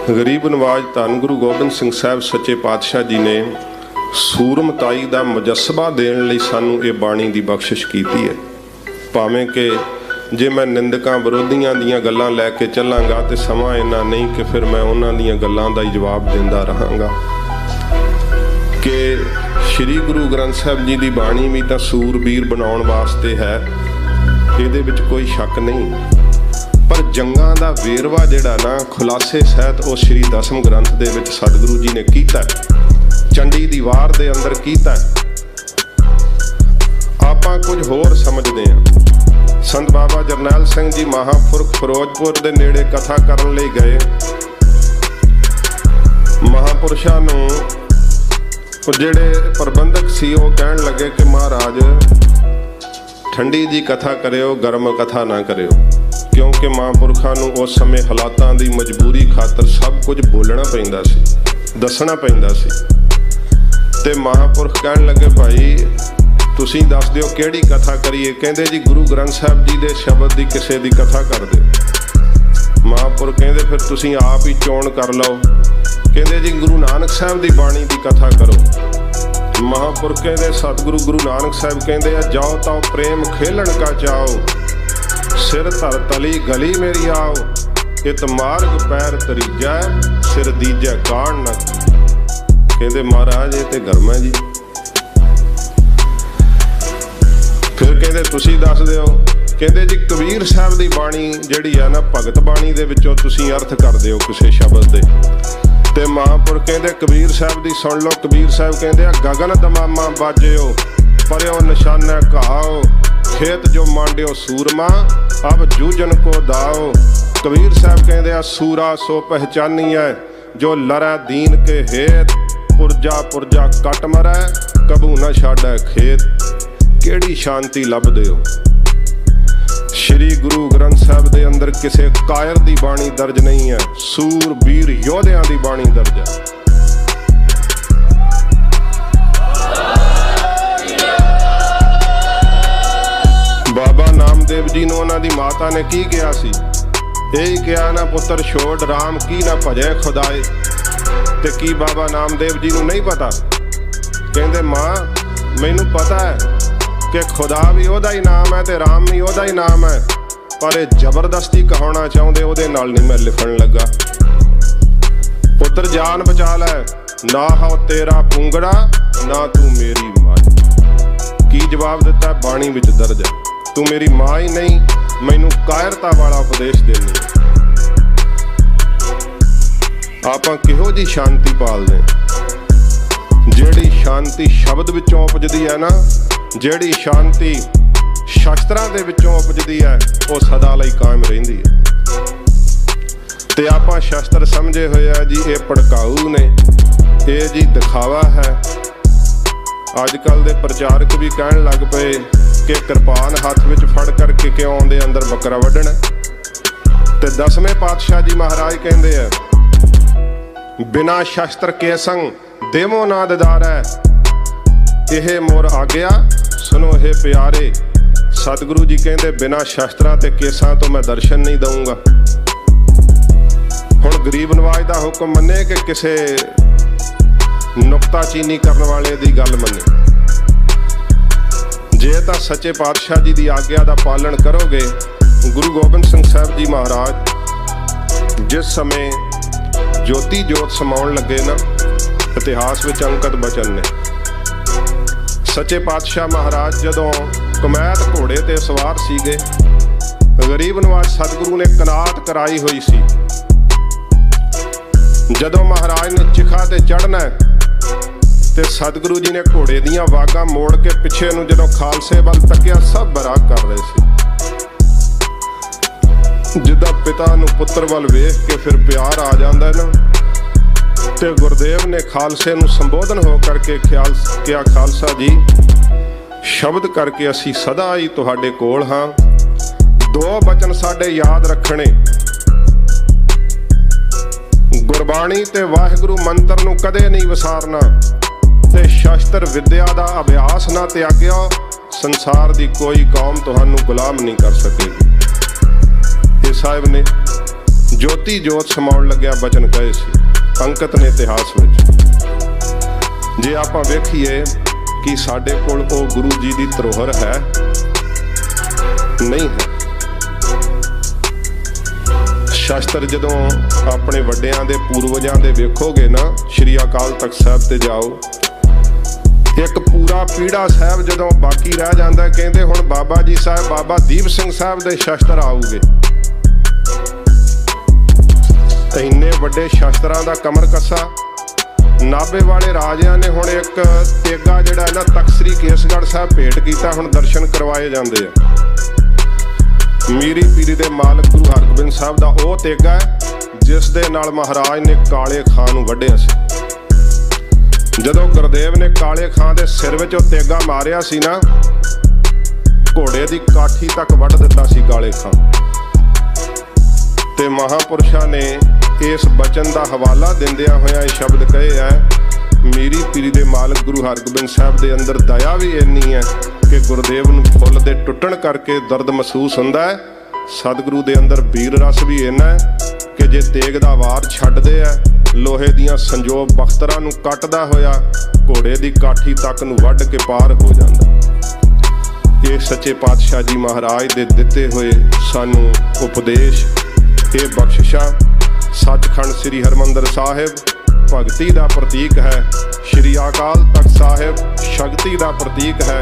गरीब नवाज धन गुरु गोबिंद सिंह साहब सच्चे पातशाह जी ने सूरमताई का मुजस्सबा देने लई सानू ये बाणी की बख्शिश की है। भावें कि जे मैं निंदकां विरोधियां दीयां गल्लां लैके चलांगा तो समा इन्ना नहीं कि फिर मैं उन्हां दीयां गल्लां दा ही जवाब देंदा रहांगा कि श्री गुरु ग्रंथ साहब जी की बाणी भी तो सूरबीर बनाउण वास्ते है, इहदे विच कोई शक नहीं। पर जंगां दा वेरवा जिहड़ा ना खुलासे सहित वो श्री दसम ग्रंथ दे विच सतगुरु जी ने कीता, चंडी दी वार दे अंदर कीता। आपां कुछ होर समझदे हां। संत बाबा जरनैल सिंह जी महापुरख फिरोजपुर दे नेड़े कथा करन लई गए। महापुरुषां नूं जिहड़े प्रबंधक सी वो कहण लगे कि महाराज ठंडी जी कथा करियो, गर्म कथा ना करियो, क्योंकि महापुरखों नूं उस समय हालातां दी मजबूरी खातर सब कुछ बोलना पैंदा सी, दसना पैंदा सी। ते महापुरख कहण लगे भाई तुसीं दस दिओ किहड़ी कथा करिए। कहंदे जी गुरु ग्रंथ साहब जी दे शब्द दी किसे दी कथा कर दिओ। महापुरख कहंदे फिर तुसीं आप ही चोण कर लो। कहंदे जी गुरु नानक साहब दी बाणी दी कथा करो। महापुरख कहंदे सतगुरु गुरु नानक साहब कहंदे जाओ ताओ प्रेम खेलन का चाओ, सिर धर तली गली मेरी आओ, इत मार्ग पैर तरीजा सिर दीजा कान न। कहंदे महाराज ये ते गर्म है जी। फिर कहंदे तुसी दस दिओ। कहंदे जी कबीर साहब दी बाणी जिहड़ी है ना भगत बाणी दे विचों तुसी अर्थ कर दिओ किसी शब्द दे। ते महापुरख कहंदे कबीर साहब दी सुन लो। कबीर साहब कहंदे गगन दमामा बाजिओ, परयो निशाना कहाओ, खेत जो मांडियो सूरमा, अब जूझन को दाओ। कबीर साहब कहंदे सूरा सो पहचानी है, जो लरै दीन के हेत, पुरजा पुरजा कट मरै, कबू न छाड़ै खेत। केड़ी शांति लभदे हो। श्री गुरु ग्रंथ साहब दे अंदर किसे कायर दी बाणी दर्ज नहीं है, सूरबीर योधियां दी बाणी दर्ज है। बाबा नामदेव जी नूं उन्हां दी माता ने की कहा सी, यही कहा ना पुत्र छोड़ राम की ना भजे खुदाए। ते की बाबा नामदेव जी नूं नहीं पता? कहंदे मां मैनूं पता है कि खुदा भी ओदा ही नाम है ते राम भी ओदा ही नाम है, पर ये जबरदस्ती कहाउणा चाहुंदे ओदे नाल नहीं मैं लिखण लगा। पुत्र जान बचा लै, ना हो तेरा पुंगड़ा ना तू मेरी मां। की जवाब दिता? बाणी विच दर्ज है, तू मेरी मां ही नहीं, मैनू कायरता वाला उपदेश देनी। आपां किहो जी शांति पालदे? जिहड़ी शांति शब्द विचों उपजदी है ना, जिहड़ी शांति शास्त्रां दे विचों उपजदी है, वो सदा लई कायम रहिंदी है। ते आपां शास्त्र समझे होए है जी ये भड़काऊ ने, ये जी दिखावा है। अजकल दे प्रचारक भी कहण लग पे कि कृपान हाथ विच फड़ करके क्यों आउंदे अंदर बकरा वड्ढण। ते दसवें पातशाह जी महाराज कहंदे है बिना शास्त्र के संग देवो ना दिदारै, यह मोर आ गया सुनो हे प्यारे। सतगुरु जी कहंदे बिना शास्त्रां ते केसां तो मैं दर्शन नहीं दूंगा। हुण गरीब नवाज दा हुक्म मन्ने कि किसे नुक्ताचीनी करने वाले दी गल मन्ने। जे तां सच्चे पातशाह जी दी आग्या दा पालन करोगे। गुरु गोबिंद सिंह साहब जी महाराज जिस समय ज्योति जोत समाउण लगे ना, इतिहास विच अंकित बचन ने। सच्चे पातशाह महाराज जदों कमैत घोड़े ते सवार सीगे, गरीब नवाज सतगुरु ने कनात कराई हुई सी। जदों महाराज ने चिखा ते चढ़ना ते सतगुरु जी ने घोड़े दियां वागां मोड़ के पिछे नूं जदों खालसे वल तकिया, सब बराक कर रहे सी। जिद्दां पिता नूं पुत्र वल वेख के फिर प्यार आ जांदा ना, ते गुरदेव ने खालसे नूं संबोधन हो करके क्या खालसा जी शब्द करके असी सदा ही तुहाडे कोल हां। दो बचन साडे याद रखने, गुरबाणी ते वाहिगुरु मंत्र नूं कदे नहीं विसारना, ते शास्त्र विद्या दा अभ्यास ना त्यागिओ। संसार दी कोई कौम तुहानूं गुलाम नहीं कर सकेगी। ये साहिब ने ज्योति जोत समाउण लग्या बचन कहे सी, अंकित ने इतिहास विच। जे आपां वेखीए कि साडे कोल ओ गुरु जी दी धरोहर है, नहीं है। शास्त्र जदों अपने वड्डियां दे पूर्वजां दे वेखोगे ना, श्री अकाल तख्त साहिब ते जाओ, एक पूरा पीढ़ा साहब जदों बाकी रह जाता, कहते हुण बाबा जी साहब बाबा दीप सिंह साहब दे शास्त्र आऊगे। इन्ने वड्डे शास्त्रां दा कमर कसा नाभे वाले राजिਆਂ ने हुण एक तेगा जिहड़ा ना तख्त श्री केसगढ़ साहब भेंट कीता, हुण दर्शन करवाए जांदे आ। मीरी पीरी दे मालक गुरु हरगोबिंद साहब दा ओह तेगा है जिस दे नाल महाराज ने काले खां नूं वड्ढिया सी। जदों गुरदेव ने काले खां दे सिर विच ओह तेगा मारिया सी ना, घोड़े दी काठी तक वड्ढ दित्ता सी काले खां। ते महापुरुषां ने इस बचन का हवाला दिंदियां होया ये शब्द कहे है, मीरी पीरी दे मालक गुरु हरगोबिंद साहब दे अंदर दया भी इन्नी है कि गुरदेव नूं फुੱਲ दे टुटण करके दर्द महसूस हुंदा है। सतगुरु दे अंदर वीर रस भी इन्ना है कि जे तेग दा वार छड्डदे है, लोहे दियां संजोग बख्तरां नूं कटदा होया घोड़े दी काठी तक नूं वड्ढ के पार हो जांदा। ये सच्चे पातशाह जी महाराज दे दिते हुए सानू उपदेश, ये बख्शिशां सचखंड श्री हरमंदर साहिब भगती का प्रतीक है, श्री अकाल तख्त साहिब शक्ति का प्रतीक है।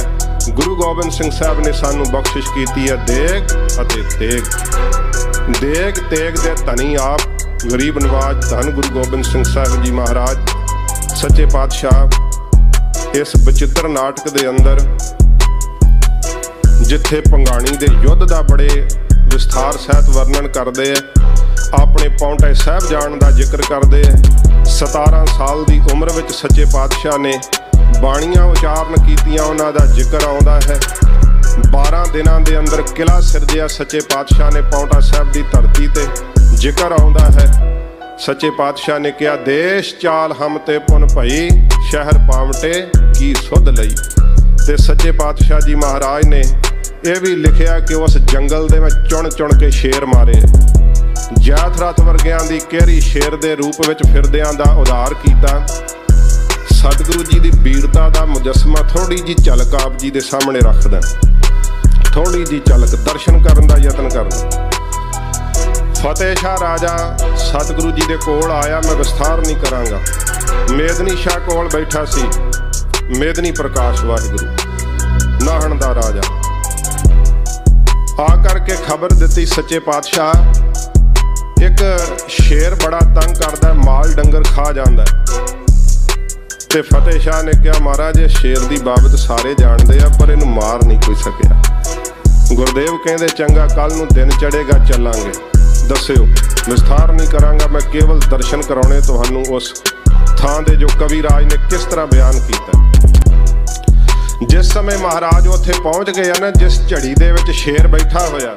गुरु गोबिंद सिंह साहब ने सानू बख्शिश की है देग अते तेग। देग तेग दे धनी आप गरीब नवाज धन गुरु गोबिंद सिंह साहब जी महाराज सच्चे पातशाह इस बचित्र नाटक दे अंदर जिथे पंगाणी दे युद्ध का बड़े विस्तार सहित वर्णन करते हैं, अपने पौंटे साहब जान का जिक्र करते हैं। 17 साल की उम्र विच सच्चे पातशाह ने बाणियां उचारण कीतियां, उन्हां दा जिक्र आउंदा है। 12 दिनां दे अंदर किला सिरजिया सच्चे पातशाह ने पौंटा साहब की धरती ते जिक्र आउंदा है। सच्चे पातशाह ने कहा देश चाल हम ते पुन भई, शहर पावटे की सुध लई। ते सच्चे पातशाह जी महाराज ने यह भी लिखिया कि उस जंगल दे में चुन चुन के शेर मारे, जैथरथ वर्गियां दी केरी शेर दे रूप विच फिरदियां दा उधार कीता। सतगुरु जी दी वीरता दा मुजस्मा थोड़ी जी झलक आप जी दे सामने रखदा, थोड़ी जी झलक दर्शन करन दा यतन करना। फतेह शाह राजा सतगुरु जी दे कोल आया, मैं विस्तार नहीं करांगा। मेदनी शाह कोल बैठा सी, मेदनी प्रकाश वाहिगुरु नाहन दा राजा आ करके खबर दिती सच्चे पातशाह एक शेर बड़ा तंग करदा, माल डंगर खा जांदा। ते फतेह शाह ने कहा महाराज ये शेर दी बाबत सारे जानते हैं पर इनू मार नहीं कोई सकिया। गुरदेव कहंदे चंगा कल नूं दिन चढ़ेगा चलांगे, दस्सिओ विस्तार नहीं करांगा, मैं केवल दर्शन कराने तुहानू उस थां दे जो कविराज ने किस तरह बयान किया। जिस समय महाराज उत्थे पहुंच गए ना, जिस झड़ी दे विच शेर बैठा होया,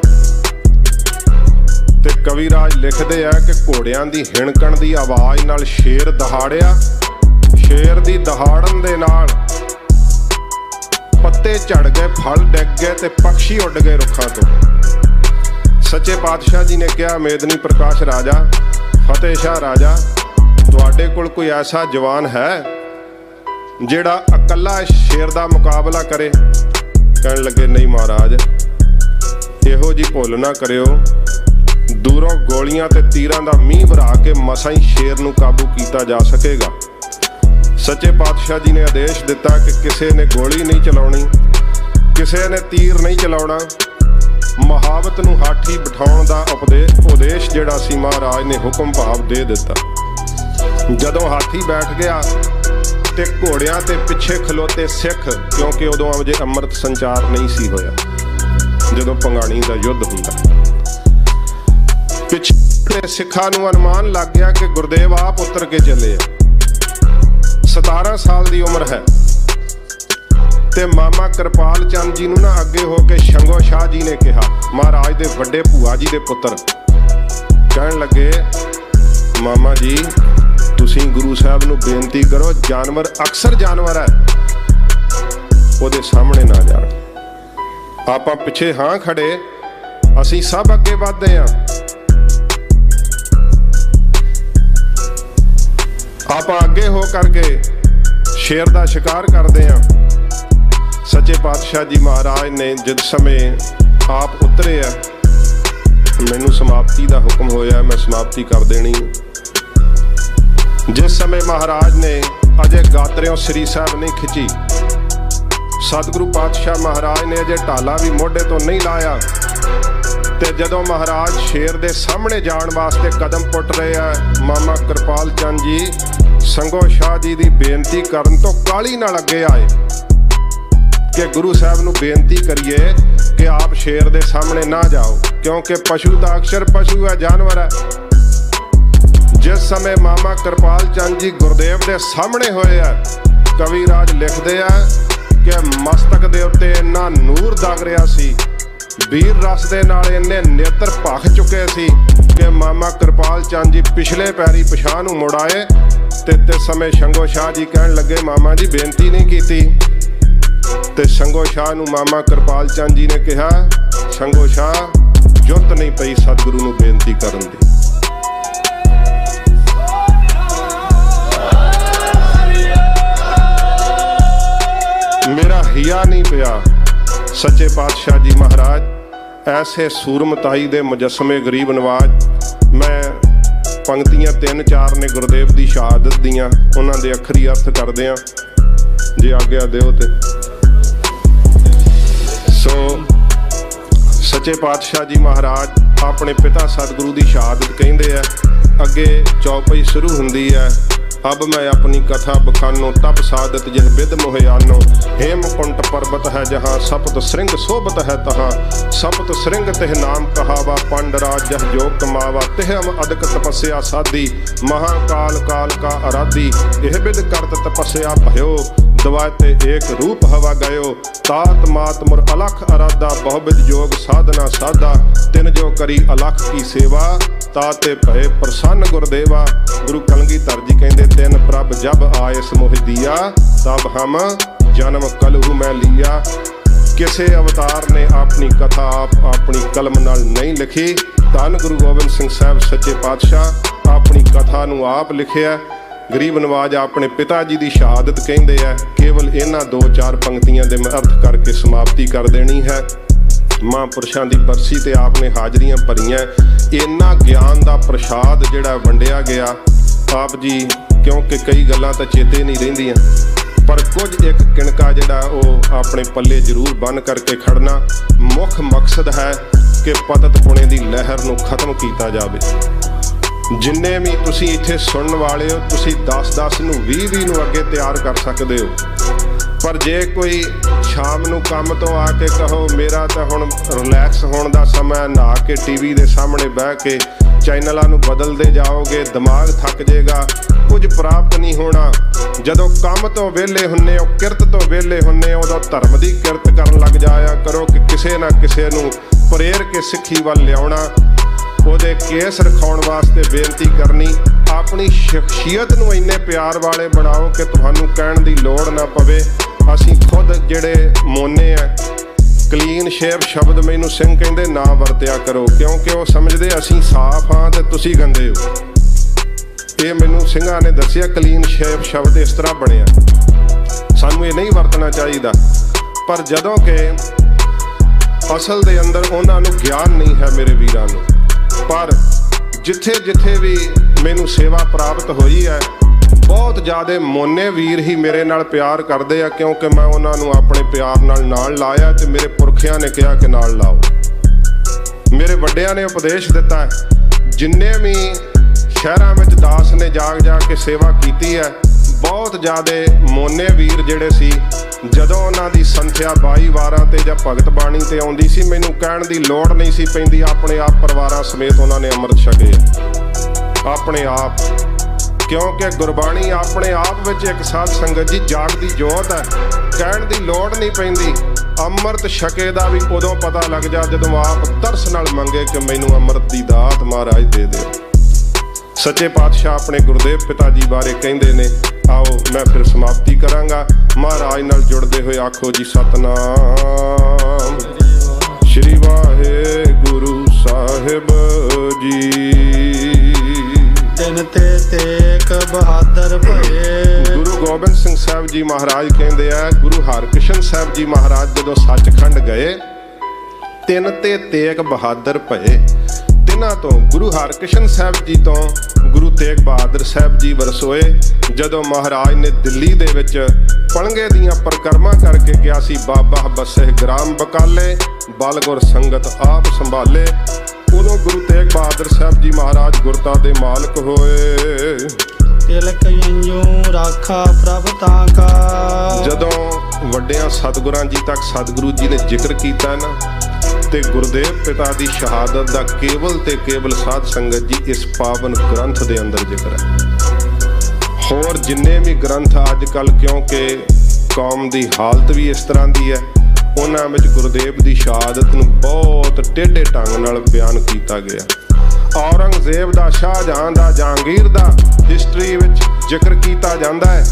ते कविराज लिखते हैं कि घोड़ियां दी हिणकण दी आवाज़ नाल शेर दहाड़िया, शेर दी दहाड़न दे नाल पत्ते झड़ गए, फल डिग गए ते पक्षी उड़ गए रुखां तो। सच्चे पातशाह जी ने कहा मेदनी प्रकाश राजा फतेह शाह राजा तुहाडे कोल कोई ऐसा जवान है जिहड़ा अकला शेर दा मुकाबला करे? कहण लगे नहीं महाराज, इहो जी भुल ना करियो, दूरों गोलियां ते तीरां दा मींह भरा के मसां ही शेर नूं काबू कीता जा सकेगा। सच्चे पातशाह जी ने आदेश दिता कि किसी ने गोली नहीं चलाउणी, किसी ने तीर नहीं चलाउणा, महावत नूं हाथी बिठाउण दा उपदेश जिहड़ा सी महाराज ने हुक्म भाव दे दिता। जदों हाथी बैठ गया ते घोड़ियां ते पिछे खलोते सिख, क्योंकि उदों अजे अमृत संचार नहीं सी होया, जदों पंगाणी दा युद्ध हुंदा। पिछे सिखां नूं अनुमान लग गया कि गुरदेव आप उतर के चले। 17 साल की उम्र है ते मामा कृपाल चंद जी नूं ना अगे होके शंगो शाह जी ने कहा, महाराज दे वड्डे भूआ जी दे पुत्र, कहण लगे मामा जी तुसीं गुरु साहब नूं बेनती करो, जानवर अक्सर जानवर है उहदे सामने ना जाण। आपां पिछे हाँ खड़े, असीं सब अगे वधदे हां, आप अगे हो करके शेर का शिकार करते हैं। सच्चे पातशाह जी महाराज ने जिस समय आप उतरे है, मैनू समाप्ति का हुक्म होया, मैं समाप्ति कर देनी। जिस समय महाराज ने अजे गात्रियों श्री साहब नहीं खिंची, सतगुरु पातशाह महाराज ने अजे ढाला भी मोढे तो नहीं लाया, ते जदों महाराज शेर दे सामने जाण वास्ते कदम पुट रहे हैं, मामा कृपाल चंद जी संगो शाह जी की बेनती करन तो काली नाल अगे आए कि गुरु साहब नूं बेनती करिए कि आप शेर दे सामने ना जाओ, क्योंकि पशु तो अक्षर पशु है, जानवर है। जिस समय मामा कृपाल चंद जी गुरदेव के सामने होए है, कविराज लिखते हैं कि मस्तक दे उत्ते इन्ना नूर दग रहा सी, वीर रस दे नाल इन्ने नेत्र भख चुके सी कि मामा कृपाल चंद जी पिछले पैरी पिछां नूं मुड़ आए। ते समय शंगो शाह जी कहन लगे मामा जी बेनती नहीं कीती, ते शंगो शाह नूं मामा कृपाल चंद जी ने कहा शंगो शाह जुरत नहीं पई सतगुरु नूं बेनती करन दी। मेरा हिया नहीं पिया। सच्चे पातशाह जी महाराज ऐसे सूरमताई दे मुजस्मे गरीब नवाज। मैं पंक्तियां 3-4 ने गुरदेव की शहादत दियां, उन्हां दे अखरी अर्थ करदे हां जे आग्या दिओ ते। सो सच्चे पातशाह जी महाराज अपने पिता सतगुरु की शहादत कहिंदे है। अगे चौपाई शुरू हुंदी है, अब मैं अपनी कथा बखानो तब सादत यह विद मोहयानो। हेमकुंट पर्वत है जहाँ सप्त श्रृंग शोभत है तहाँ, सप्त श्रृंग तिह नाम कहावा, पांडराज जह योग कमावा, तिह अदक तपस्या साधी, महाकाल काल का आराधी, यह विद करत तपस्या भयो, दवाते एक रूप हवा गयो, तात मात मुर अलख आराधा, बहुविध योग साधना साधा, तिन जो करी अलख की सेवा, ताते भय प्रसन्न गुरदेवा। गुरु कलगीधर जी कहते तिन प्रभ जब आयस मोह दिया, तब हम जन्म कलहु मैं लिया। किसे अवतार ने अपनी कथा आप अपनी कलम नाल नहीं लिखी, धन गुरु गोबिंद सिंह साहब सच्चे पातशाह अपनी कथा नूं आप लिखिया। गरीब नवाज अपने पिता जी की शहादत कहते हैं। केवल इन्हां 2-4 पंक्तियां दे मैं अर्थ करके समाप्ति कर देनी है। महापुरुषों की बरसी ते आपने हाजरियां भरियां, इन्ना ज्ञान का प्रसाद जिहड़ा वंडिया गया आप जी, क्योंकि कई गल्लां तां चेते नहीं रहिंदियां, पर कुछ एक किणका जिहड़ा वो अपने पल्ले जरूर बन करके खड़ना। मुख मकसद है कि पतत पुणे की लहर नूं खत्म किया जाए। जिन्ने भी तुसी इत्थे सुनन वाले हो, तुसी 10-10 नूं 20-20 नूं अगे तैयार कर सकते हो, पर जे कोई शाम नूं काम तो आके कहो मेरा तो हुण रिलैक्स होने का समय, नहा के टीवी के सामने बह के चैनलों नूं बदलते जाओगे, दिमाग थक जाएगा, कुछ प्राप्त नहीं होना। जदों काम तो वेले हुन्ने हो, किरत तो वेले हुन्ने हो, उदों धर्म की किरत करन लग जाया करो कि किसे ना किसे नूं प्रेर के सिੱਖੀ ਵੱਲ लियाउणा, ਉਹਦੇ केस रखाउण वास्ते बेनती करनी। अपनी शख्सियत नूं इन्ने प्यार वाले बनाओ कि तुहानूं कहण दी लोड़ ना पवे। असीं खुद जिहड़े मोने आ, क्लीन शेव शब्द मैनूं सिंह कहंदे ना वरतिया करो, क्योंकि वो समझदे असीं साफ हाँ ते तुसीं गंदे हो। ये मैनूं सिंघां ने दस्सिया क्लीन शेव शब्द इस तरह बनिया, सानूं ये नहीं वरतना चाहिदा। पर जदों कि असल दे अंदर उन्हां नूं ज्ञान नहीं है मेरे वीरां नूं, पर जिथे जिथे भी मैनू सेवा प्राप्त हुई है, बहुत ज़्यादा मोने वीर ही मेरे नाल प्यार करते हैं, क्योंकि मैं उन्होंने अपने प्यार नाल लाया ते मेरे पुरखियां ने कहा कि नाल लाओ। मेरे वड्डियां ने उपदेश दिता है। जिन्ने भी शहरां विच दास ने जाग जाग के सेवा की है, बहुत ज़्यादा मोने वीर जिहड़े सी, जदों उन्हां दी संख्या 22 वारां ते जां भगत बाणी ते आउंदी सी, मैनूं कहण दी लोड़ नहीं सी पैंदी, अपने आप परिवारां समेत उन्होंने अमृत छके अपने आप, क्योंकि गुरबाणी अपने आप विच एक साध संगत जी जागदी जोत है, कहण दी लोड़ नहीं पैंदी। अमृत छके दा भी उदों पता लग जा जदों आप तरस नाल मंगे कि मैनूं अमृत दी दात महाराज दे दे। सच्चे पातशाह अपने गुरदेव पिता जी बारे कहंदे ने। आओ मैं फिर समाप्ति करांगा। महाराज नाल जुड़दे होए आखो जी सतनाम श्री वाहे गुरु साहिब जी। दिन ते तेक बहादुर भये। गुरु गोबिंद सिंह साहब जी महाराज कहते हैं, गुरु हरकृष्ण साहब जी महाराज जदों सचखंड गए, तिन ते तेक बहादुर भये। तिन्हां तो गुरु हरकृष्ण साहब जी तो गुरु तेग बहादुर साहब जी वरसोए। जदों महाराज ने दिल्ली दे विच पलंगे दियां परिक्रमा करके गया सी, बाबा बसे ग्राम बकाले, बलगुर संगत आप संभाले। उदों गुरु तेग बहादुर साहब जी महाराज गुरता दे मालक होए। तिलक जंजू राखा प्रभ ताका। जदों वड्डियां सतगुरां जी तक सतगुरु जी ने जिक्र कीता ना, ते गुरुदेव पिता दी शहादत दा केवल ते केवल साध संगत जी इस पावन ग्रंथ दे अंदर जिक्र है। होर जिन्ने भी ग्रंथ अजकल, क्योंकि कौम दी हालत भी इस तरह दी है, उन्हां विच गुरुदेव दी शहादत नूं बहुत टेढ़े ढंग नाल बयान कीता गया। औरंगजेब दा, शाहजहां दा, जहांगीर दा हिस्टरी विच जिक्र कीता जांदा है,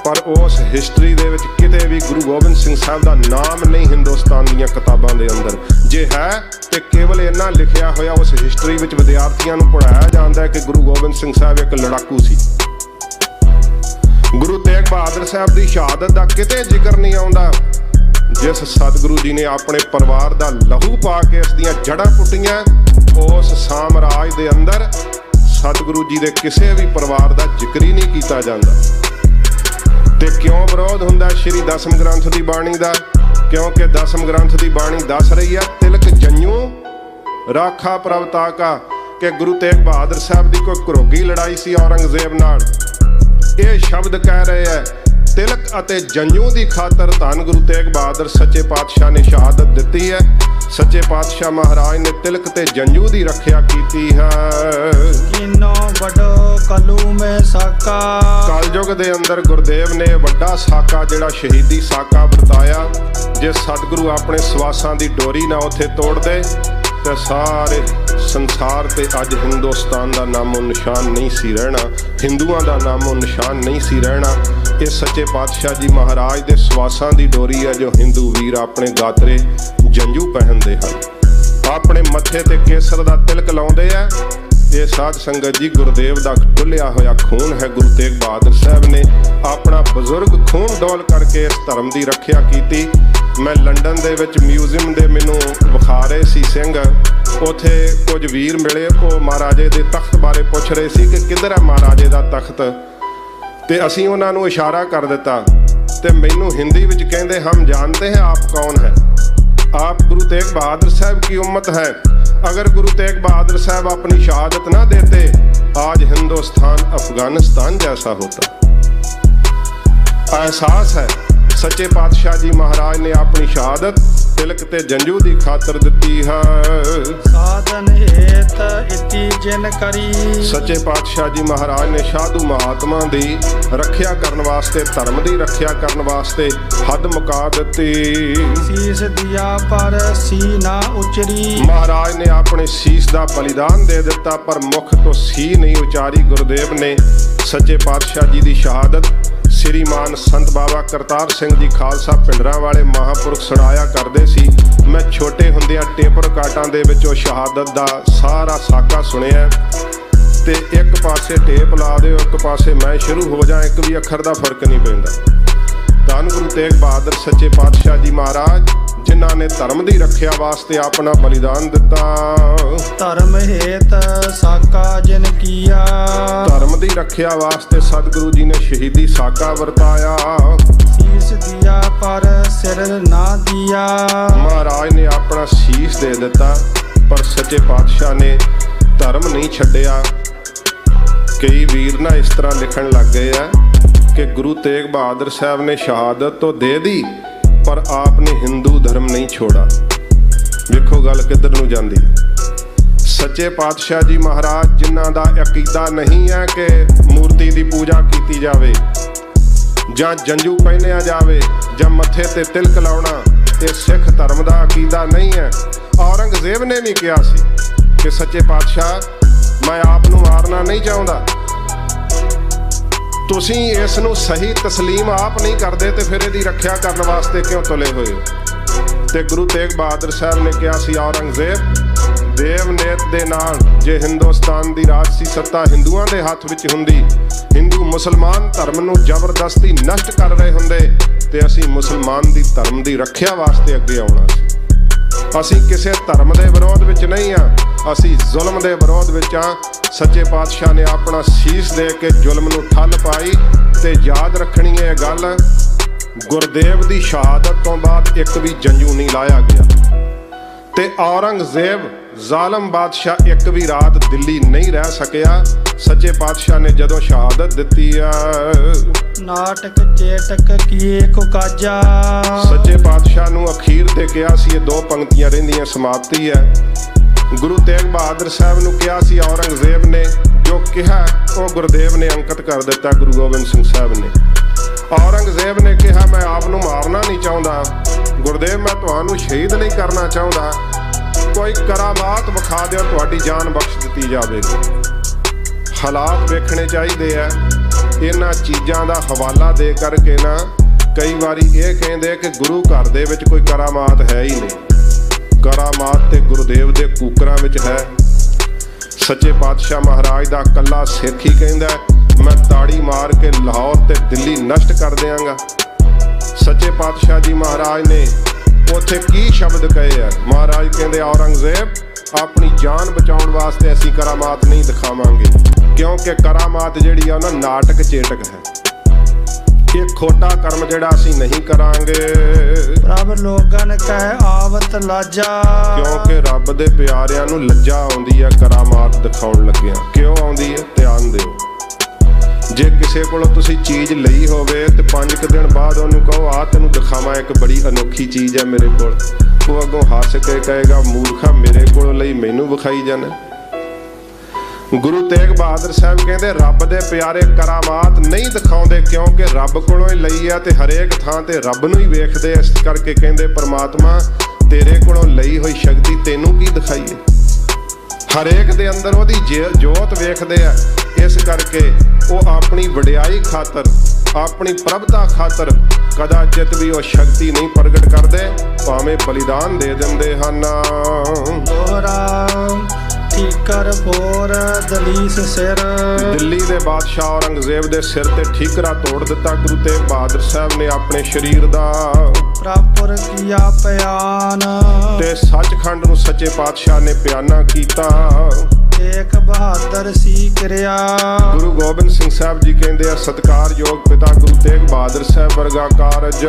पर उस हिस्टरी दे विच किते भी गुरु गोबिंद सिंह साहब दा नाम नहीं हिंदुस्तान दीयां किताबां दे अंदर। जे है ते केवल इन्ना लिखिया होया उस हिस्टरी विच विद्यार्थियों नूं पढ़ाया जांदा है कि गुरु गोबिंद सिंह साहब एक लड़ाकू सी। गुरु तेग बहादुर साहब दी शहादत दा किते जिक्र नहीं आउंदा। जिस सतगुरु जी ने अपने परिवार दा लहू पा के इस दियां जड़ां पुट्टियां, उस साम्राज दे अंदर सतगुरु जी दे किसी भी परिवार दा जिक्र ही नहीं कीता जांदा। ते क्यों विरोध हुंदा श्री दसम ग्रंथ दी बाणी दा? क्योंकि दसम ग्रंथ दी बाणी दस रही है, तिलक जंजू राखा प्रभ ताका, कि गुरु तेग बहादुर साहब दी कोई घरोगी लड़ाई सी औरंगजेब नाल। ये शब्द कह रहे हैं, तिलक अते जंजू दी खातर धन गुरु तेग बहादुर सच्चे पातशाह ने शहादत दिती है। सच्चे पातशाह महाराज ने तिलक ते जंजू दी रखिया कीती है। किनो बड़ो कलू में साका। कलयुग दे अंदर गुरुदेव ने वड्डा साका जिहड़ा शहीदी साका वरताया। जे सतगुरु अपने सवासां दी डोरी ना उत्थे तोड़ दे ते सारे संसार ते अज हिंदुस्तान दा नामो निशान नहीं सी रहना, हिंदुआं दा नामो निशान नहीं सी रहना। ये सच्चे पातशाह जी महाराज दे सवासां दी डोरी है जो हिंदू वीर अपने गातरे जंजू पहनते हैं, अपने मत्थे ते केसर दा तिलक लाउंदे है। ये साध संगत जी गुरुदेव दा डुलिया होया खून है। गुरु तेग बहादुर साहब ने अपना बजुर्ग खून डोल करके इस धर्म की रखिया की। मैं लंडन दे विच म्यूजियम दे मैनू विखा रहे सी सिंह, उथे कुछ वीर मिले, वो महाराजे दे तख्त बारे पूछ रहे सी कि किधर है महाराजे दा तख्त, ते असीं उन्हां नूं इशारा कर दिता ते मैनू हिंदी विच कहंदे, हम जानते हैं आप कौन है, आप गुरु तेग बहादुर साहब की उम्मत है। अगर गुरु तेग बहादुर साहब अपनी शहादत ना देते, आज हिंदुस्तान अफगानिस्तान जैसा होता। एहसास है सच्चे पातशाह जी महाराज ने अपनी शहादत तिलक ते जंजू दी खातर दिती है। साधन हेत इति जिन करी। सच्चे पातशाह जी महाराज ने साधु महात्मा दी रखिया करन वास्ते, धर्म दी रखिया करन वास्ते हद मुका दिती। सीस दिया पर सी ना उचरी। महाराज ने अपने शीस दा बलिदान दे दिता पर मुख तो सी नहीं उचारी। गुरुदेव ने सच्चे पातशाह जी दी शहादत श्रीमान संत बाबा करतार सिंह जी खालसा पिंडरा वाले महापुरुष सुनाया करते सी। मैं छोटे हुंदियां टेप रिकार्डां दे विच शहादत दा सारा साका सुनिया, ते एक पासे टेप ला दे, एक पासे मैं शुरू हो जा, एक भी अखर दा फर्क नहीं पैंदा। धन गुरु तेग बहादुर सच्चे पातशाह जी महाराज जिन्हां ने धर्म दी रखिया वास्ते अपना बलिदान दिता। धर्म हेत साका जिन किया। धर्म दी रखिया वास्ते सतगुरु जी ने शहीदी साका वरताया। शीस दिया पर सिर ना दिया। महाराज ने अपना शीस दे दिता पर सच्चे पातशाह ने धर्म नहीं छड्डिया। कई वीर ना इस तरह लिखण लग गए है कि गुरु तेग बहादुर साहब ने शहादत तो दे दी पर आपने हिंदू धर्म नहीं छोड़ा। वेखो गल किधर नूं जांदी। सच्चे पातशाह जी महाराज जिन्हां दा अकीदा नहीं है कि मूर्ति की पूजा की जाए, जां जंजू पहनिया जाए, जां मत्थे ते तिलक लाउणा, ये सिख धर्म का अकीदा नहीं है। औरंगजेब ने भी कहा सी कि सच्चे पातशाह मैं आप नूं मारना नहीं चाहता, तुसीं इस नूं सही तस्लीम आप नहीं करते तो फिर इसकी रखिया करने वास्ते क्यों तुले हुए हो। ते गुरु तेग बहादुर साहब ने कहा सी औरंगजेब ਦੇਵਨੇਤ ਦੇ ਨਾਲ ਜੇ ਹਿੰਦੁਸਤਾਨ ਦੀ ਰਾਜਸੀ ਸੱਤਾ ਹਿੰਦੂਆਂ ਦੇ ਹੱਥ ਵਿੱਚ ਹੁੰਦੀ, ਹਿੰਦੂ ਮੁਸਲਮਾਨ ਧਰਮ ਨੂੰ ਜ਼ਬਰਦਸਤੀ ਨਸ਼ਟ ਕਰ ਰਹੇ ਹੁੰਦੇ, ਤੇ ਅਸੀਂ ਮੁਸਲਮਾਨ ਦੀ ਧਰਮ ਦੀ ਰੱਖਿਆ ਵਾਸਤੇ ਅੱਗੇ ਆਉਣਾ ਸੀ। ਅਸੀਂ ਕਿਸੇ ਧਰਮ ਦੇ ਵਿਰੋਧ ਵਿੱਚ ਨਹੀਂ ਆ, ਅਸੀਂ ਜ਼ੁਲਮ ਦੇ ਵਿਰੋਧ ਵਿੱਚ ਆ। ਸੱਚੇ ਪਾਤਸ਼ਾਹ ਨੇ ਆਪਣਾ ਸੀਸ ਦੇ ਕੇ ਜ਼ੁਲਮ ਨੂੰ ਠੱਲ ਪਾਈ। ਤੇ ਯਾਦ ਰੱਖਣੀ ਹੈ ਇਹ ਗੱਲ, ਗੁਰਦੇਵ ਦੀ ਸ਼ਹਾਦਤ ਤੋਂ ਬਾਅਦ ਇੱਕ ਵੀ ਜੰਝੂ ਨਹੀਂ ਲਾਇਆ ਗਿਆ, ਤੇ ਔਰੰਗਜ਼ੇਬ ਜ਼ਾਲਮ ਬਾਦਸ਼ਾਹ ਇੱਕ ਵੀ ਰਾਤ ਦਿੱਲੀ ਨਹੀਂ ਰਹਿ ਸਕਿਆ। ਸੱਚੇ ਪਾਤਸ਼ਾਹ ਨੇ ਜਦੋਂ ਸ਼ਹਾਦਤ ਦਿੱਤੀ ਆ, ਨਾਟਕ ਚੇਟਕ ਕੀਏ ਕੋ ਕਾਜਾ। ਸੱਚੇ ਪਾਤਸ਼ਾਹ ਨੂੰ ਅਖੀਰ ਤੇ ਕਿਹਾ ਸੀ, ਇਹ ਦੋ ਪੰਕਤੀਆਂ ਰਹਿੰਦੀਆਂ ਸਮਾਪਤੀ ਹੈ। ਗੁਰੂ ਤੇਗ ਬਹਾਦਰ ਸਾਹਿਬ ਨੂੰ ਕਿਹਾ ਸੀ ਔਰੰਗਜ਼ੇਬ ਨੇ, ਜੋ ਕਿਹਾ ਉਹ ਗੁਰਦੇਵ ਨੇ ਅੰਕਿਤ ਕਰ ਦਿੱਤਾ ਗੁਰੂ ਗੋਬਿੰਦ ਸਿੰਘ ਸਾਹਿਬ ਨੇ। ਔਰੰਗਜ਼ੇਬ ਨੇ ਕਿਹਾ ਮੈਂ ਆਪ ਨੂੰ ਮਾਰਨਾ ਨਹੀਂ ਚਾਹੁੰਦਾ, ਗੁਰਦੇਵ ਮੈਂ ਤੁਹਾਨੂੰ ਸ਼ਹੀਦ ਨਹੀਂ ਕਰਨਾ ਚਾਹੁੰਦਾ, ਕੋਈ ਕਰਾਮਾਤ ਵਿਖਾ ਦਿਓ, ਤੁਹਾਡੀ ਜਾਨ ਬਖਸ਼ ਦਿੱਤੀ ਜਾਵੇਗੀ। ਹਾਲਾਤ ਵੇਖਣੇ ਚਾਹੀਦੇ ਆ। ਇਹਨਾਂ ਚੀਜ਼ਾਂ ਦਾ ਹਵਾਲਾ ਦੇ ਕਰਕੇ ਨਾ ਕਈ ਵਾਰੀ ਇਹ ਕਹਿੰਦੇ ਕਿ ਗੁਰੂ ਘਰ ਦੇ ਵਿੱਚ ਕੋਈ ਕਰਾਮਾਤ ਹੈ ਹੀ ਨਹੀਂ। ਕਰਾਮਾਤ ਤੇ ਗੁਰਦੇਵ ਦੇ ਕੂਕਰਾਂ ਵਿੱਚ ਹੈ। ਸੱਚੇ ਪਾਤਸ਼ਾਹ ਮਹਾਰਾਜ ਦਾ ਕੱਲਾ ਸਿੱਖ ਹੀ ਕਹਿੰਦਾ ਮੈਂ ਤਾੜੀ ਮਾਰ ਕੇ ਲਾਹੌਰ ਤੇ ਦਿੱਲੀ ਨਸ਼ਟ ਕਰ ਦਿਆਂਗਾ। ਸੱਚੇ ਪਾਤਸ਼ਾਹ ਜੀ ਮਹਾਰਾਜ ਨੇ ਉੱਥੇ ਕੀ ਸ਼ਬਦ ਕਹੇ ਆ? ਮਹਾਰਾਜ ਕਹਿੰਦੇ ਔਰੰਗਜ਼ੇਬ ਆਪਣੀ ਜਾਨ ਬਚਾਉਣ ਵਾਸਤੇ ਅਸੀਂ ਕਰਾਮਾਤ ਨਹੀਂ ਦਿਖਾਵਾਂਗੇ, ਕਿਉਂਕਿ ਕਰਾਮਾਤ ਜਿਹੜੀ ਆ ਨਾ ਨਾਟਕ ਚੇਟਕ ਹੈ। ਇਹ ਖੋਟਾ ਕਰਮ ਜਿਹੜਾ ਅਸੀਂ ਨਹੀਂ ਕਰਾਂਗੇ। ਪ੍ਰਭ ਲੋਗਨ ਕਹਿ ਆਵਤ ਲਾਜਾ, ਕਿਉਂਕਿ ਰੱਬ ਦੇ ਪਿਆਰਿਆਂ ਨੂੰ ਲੱਜਾ ਆਉਂਦੀ ਹੈ ਕਰਾਮਾਤ ਦਿਖਾਉਣ ਲੱਗਿਆ। ਕਿਉਂ ਆਉਂਦੀ ਹੈ? ਧਿਆਨ ਦਿਓ। ਜੇ ਕਿਸੇ ਕੋਲੋਂ ਤੁਸੀਂ ਚੀਜ਼ ਲਈ ਹੋਵੇ ਤੇ 5 ਦਿਨ ਬਾਅਦ ਉਹਨੂੰ ਕਹੋ ਆ ਤੈਨੂੰ ਦਿਖਾਵਾਂ ਇੱਕ ਬੜੀ ਅਨੋਖੀ ਚੀਜ਼ ਹੈ ਮੇਰੇ ਕੋਲ, ਉਹ ਅੱਗੋਂ ਹੱਸ ਕੇ ਕਹੇਗਾ ਮੂਰਖਾ ਮੇਰੇ ਕੋਲੋਂ ਲਈ ਮੈਨੂੰ ਵਿਖਾਈ ਜਾਣਾ। ਗੁਰੂ ਤੇਗ ਬਹਾਦਰ ਸਾਹਿਬ ਕਹਿੰਦੇ ਰੱਬ ਦੇ ਪਿਆਰੇ ਕਰਾਮਾਤ ਨਹੀਂ ਦਿਖਾਉਂਦੇ, ਕਿਉਂਕਿ ਰੱਬ ਕੋਲੋਂ ਹੀ ਲਈ ਆ ਤੇ ਹਰੇਕ ਥਾਂ ਤੇ ਰੱਬ ਨੂੰ ਹੀ ਵੇਖਦੇ। ਇਸ ਕਰਕੇ ਕਹਿੰਦੇ ਪਰਮਾਤਮਾ ਤੇਰੇ ਕੋਲੋਂ ਲਈ ਹੋਈ ਸ਼ਕਤੀ ਤੈਨੂੰ ਕੀ ਦਿਖਾਈਏ। ਹਰੇਕ ਦੇ ਅੰਦਰ ਉਹਦੀ ਜੋਤ ਵੇਖਦੇ ਆ। ਇਸ ਕਰਕੇ ਉਹ ਆਪਣੀ ਵਡਿਆਈ ਖਾਤਰ, ਆਪਣੀ ਪ੍ਰਭਤਾ ਖਾਤਰ ਕਦਾਚਿਤ ਵੀ ਉਹ ਸ਼ਕਤੀ ਨਹੀਂ ਪ੍ਰਗਟ ਕਰਦੇ, ਭਾਵੇਂ ਬਲੀਦਾਨ ਦੇ ਦਿੰਦੇ ਹਨ। ਦੋਹਰਾ ਠੀਕਰ ਬੋਰ ਦਲੀਸ ਸਿਰ, ਦਿੱਲੀ ਦੇ ਬਾਦਸ਼ਾਹ ਔਰੰਗਜ਼ੇਬ ਦੇ ਸਿਰ ਤੇ ਠੀਕਰਾ ਤੋੜ ਦਿੱਤਾ ਗੁਰੂ ਤੇਗ ਬਹਾਦਰ ਸਾਹਿਬ ਨੇ ਆਪਣੇ ਸਰੀਰ ਦਾ। ਪ੍ਰਾਪਰ ਕੀਆ ਪਿਆਨ, ਤੇ ਸੱਚਖੰਡ ਨੂੰ ਸੱਚੇ ਪਾਤਸ਼ਾਹ ਨੇ ਪਿਆਨਾ ਕੀਤਾ। ਏਕ ਬਹਾਦਰ ਸੀ ਕਿਰਿਆ, ਗੁਰੂ ਗੋਬਿੰਦ ਸਿੰਘ ਸਾਹਿਬ ਜੀ ਕਹਿੰਦੇ ਆ ਸਤਿਕਾਰਯੋਗ ਪਿਤਾ ਗੁਰੂ ਤੇਗ ਬਹਾਦਰ ਸਾਹਿਬ ਵਰਗਾ ਕਾਰਜ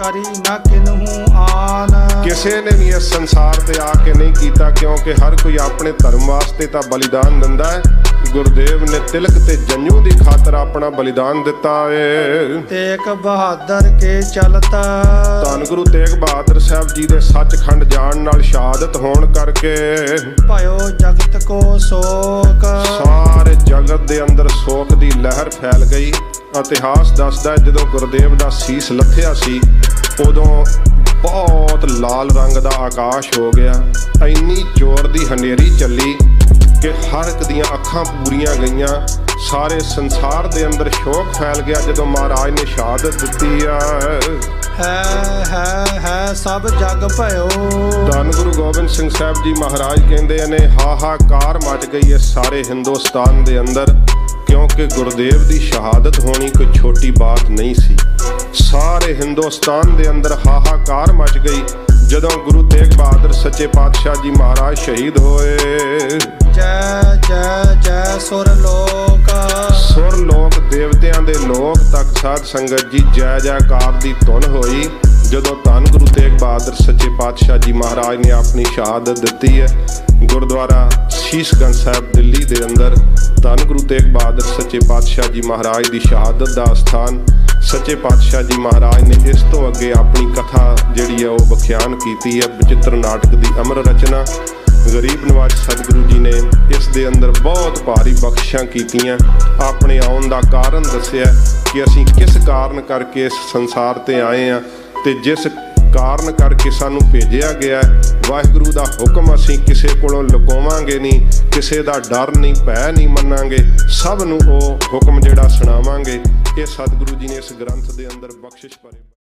ਕਰੀ ਨਾ ਕਿਨਹੂ ਆਨ। ਕਿਸੇ ਨੇ ਵੀ ਇਸ ਸੰਸਾਰ ਤੇ ਆ ਕੇ ਨਹੀਂ ਕੀਤਾ, ਕਿਉਂਕਿ ਹਰ ਕੋਈ ਆਪਣੇ ਧਰਮ ਵਾਸਤੇ ਤਾਂ ਬਲੀਦਾਨ ਦਿੰਦਾ ਹੈ। ਗੁਰਦੇਵ ਨੇ ਤਿਲਕ ਤੇ ਜੰਝੂ ਦੀ ਖਾਤਰ ਆਪਣਾ ਬਲੀਦਾਨ ਦਿੱਤਾ ਏ। ਤੇਗ ਬਹਾਦਰ ਕੇ ਚਲਤਾ, ਧੰਨ ਗੁਰੂ ਤੇਗ ਬਹਾਦਰ ਸਾਹਿਬ ਜੀ ਦੇ ਸੱਚਖੰਡ ਜਾਣ ਨਾਲ ਸ਼ਹਾਦਤ ਹੋਣ ਕਰਕੇ ਭਇਓ ਜਗਤ ਕੋ ਸੋਕ, ਸਾਰੇ ਜਗਤ ਦੇ ਅੰਦਰ ਸੋਕ ਦੀ ਲਹਿਰ ਫੈਲ ਗਈ। ਇਤਿਹਾਸ ਦੱਸਦਾ ਜਦੋਂ ਗੁਰਦੇਵ ਦਾ ਸੀਸ ਲੱਥਿਆ ਸੀ ਉਦੋਂ ਬਹੁਤ ਲਾਲ ਰੰਗ ਦਾ ਆਕਾਸ਼ ਹੋ ਗਿਆ। ਇੰਨੀ ਜ਼ੋਰ ਦੀ ਹਨੇਰੀ ਚੱਲੀ ਕਿ ਹਰ ਇੱਕ ਦੀਆਂ ਅੱਖਾਂ ਪੂਰੀਆਂ ਗਈਆਂ। ਸਾਰੇ ਸੰਸਾਰ ਦੇ ਅੰਦਰ ਸ਼ੋਕ ਫੈਲ ਗਿਆ ਜਦੋਂ ਮਹਾਰਾਜ ਨੇ ਸ਼ਹਾਦਤ ਦਿੱਤੀ ਆ। ਹੈ ਸਭ ਜਗ ਭਇਓ। ਧੰਨ ਗੁਰੂ ਗੋਬਿੰਦ ਸਿੰਘ ਸਾਹਿਬ ਜੀ ਮਹਾਰਾਜ ਕਹਿੰਦੇ ਨੇ ਹਾਹਾਕਾਰ ਮਚ ਗਈ ਹੈ ਸਾਰੇ ਹਿੰਦੁਸਤਾਨ ਦੇ ਅੰਦਰ, ਕਿਉਂਕਿ ਗੁਰਦੇਵ ਦੀ ਸ਼ਹਾਦਤ ਹੋਣੀ ਕੋਈ ਛੋਟੀ ਬਾਤ ਨਹੀਂ ਸੀ। ਸਾਰੇ ਹਿੰਦੁਸਤਾਨ ਦੇ ਅੰਦਰ ਹਾਹਾਕਾਰ ਮਚ ਗਈ ਜਦੋਂ ਗੁਰੂ ਤੇਗ ਬਹਾਦਰ ਸੱਚੇ ਪਾਤਸ਼ਾਹ ਜੀ ਮਹਾਰਾਜ ਸ਼ਹੀਦ ਹੋਏ। ਜੈ ਜੈ ਜੈ ਸੁਰ ਲੋਕ, ਸੁਰ ਲੋਕ ਦੇਵਤਿਆਂ ਦੇ ਲੋਕ ਤੱਕ ਸਾਧ ਸੰਗਤ ਜੀ ਜੈ ਜੈਕਾਰ ਦੀ ਧੁਨ ਹੋਈ ਜਦੋਂ ਧੰਨ ਗੁਰੂ ਤੇਗ ਬਹਾਦਰ ਸੱਚੇ ਪਾਤਸ਼ਾਹ ਜੀ ਮਹਾਰਾਜ ਨੇ ਆਪਣੀ ਸ਼ਹਾਦਤ ਦਿੱਤੀ ਹੈ। ਗੁਰਦੁਆਰਾ ਸ਼ੀਸ਼ਗੰਜ ਸਾਹਿਬ ਦਿੱਲੀ ਦੇ ਅੰਦਰ ਧੰਨ ਗੁਰੂ ਤੇਗ ਬਹਾਦਰ ਸੱਚੇ ਪਾਤਸ਼ਾਹ ਜੀ ਮਹਾਰਾਜ ਦੀ ਸ਼ਹਾਦਤ ਦਾ ਸਥਾਨ। ਸੱਚੇ ਪਾਤਸ਼ਾਹ ਜੀ ਮਹਾਰਾਜ ਨੇ ਇਸ ਤੋਂ ਅੱਗੇ ਆਪਣੀ ਕਥਾ ਜਿਹੜੀ ਹੈ ਉਹ ਵਿਖਿਆਨ ਕੀਤੀ ਹੈ। ਬਚਿੱਤਰ ਨਾਟਕ ਦੀ ਅਮਰ ਰਚਨਾ ਗਰੀਬ ਨਵਾਜ ਸਤਿਗੁਰੂ ਜੀ ਨੇ ਇਸ ਦੇ ਅੰਦਰ ਬਹੁਤ ਭਾਰੀ ਬਖਸ਼ਿਸ਼ਾਂ ਕੀਤੀਆਂ। ਆਪਣੇ ਆਉਣ ਦਾ ਕਾਰਨ ਦੱਸਿਆ ਕਿ ਅਸੀਂ ਕਿਸ ਕਾਰਨ ਕਰਕੇ ਇਸ ਸੰਸਾਰ ਤੇ ਆਏ ਹਾਂ ਤੇ ਜਿਸ ਕਾਰਨ ਕਰਕੇ ਸਾਨੂੰ ਭੇਜਿਆ ਗਿਆ। ਵਾਹਿਗੁਰੂ ਦਾ ਹੁਕਮ ਅਸੀਂ ਕਿਸੇ ਕੋਲੋਂ ਲੁਕਾਵਾਂਗੇ ਨਹੀਂ, ਕਿਸੇ ਦਾ ਡਰ ਨਹੀਂ, ਭੈ ਨਹੀਂ ਮੰਨਾਂਗੇ, ਸਭ ਨੂੰ ਉਹ ਹੁਕਮ ਜਿਹੜਾ ਸੁਣਾਵਾਂਗੇ। ਇਹ ਸਤਿਗੁਰੂ ਜੀ ਨੇ ਇਸ ਗ੍ਰੰਥ ਦੇ ਅੰਦਰ ਬਖਸ਼ਿਸ਼ ਭਰੇ।